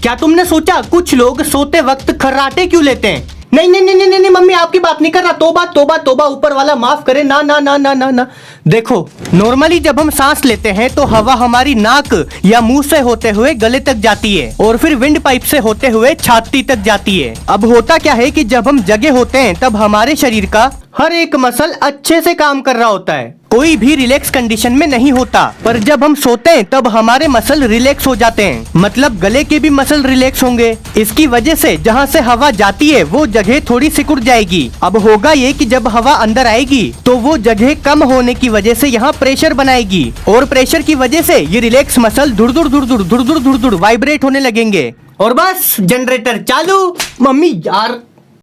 क्या तुमने सोचा कुछ लोग सोते वक्त खर्राटे क्यों लेते हैं? नहीं नहीं नहीं नहीं नहीं मम्मी, आपकी बात नहीं कर रहा। तोबा तोबा तोबा, ऊपर वाला माफ करे। ना ना ना ना ना ना। देखो, नॉर्मली जब हम सांस लेते हैं तो हवा हमारी नाक या मुंह से होते हुए गले तक जाती है और फिर विंड पाइप से होते हुए छाती तक जाती है। अब होता क्या है कि जब हम जगे होते हैं तब हमारे शरीर का हर एक मसल अच्छे से काम कर रहा होता है, कोई भी रिलैक्स कंडीशन में नहीं होता। पर जब हम सोते हैं तब हमारे मसल रिलैक्स हो जाते हैं, मतलब गले के भी मसल रिलैक्स होंगे। इसकी वजह से जहाँ से हवा जाती है वो जगह थोड़ी सिकुड़ जाएगी। अब होगा ये कि जब हवा अंदर आएगी तो वो जगह कम होने की वजह से यहाँ प्रेशर बनाएगी और प्रेशर की वजह से ये रिलैक्स मसल धुड़ धुड़ धुड़ धुड़ धुड़ धुड़ धुड़ धुड़ वाइब्रेट होने लगेंगे और बस जनरेटर चालू। मम्मी यार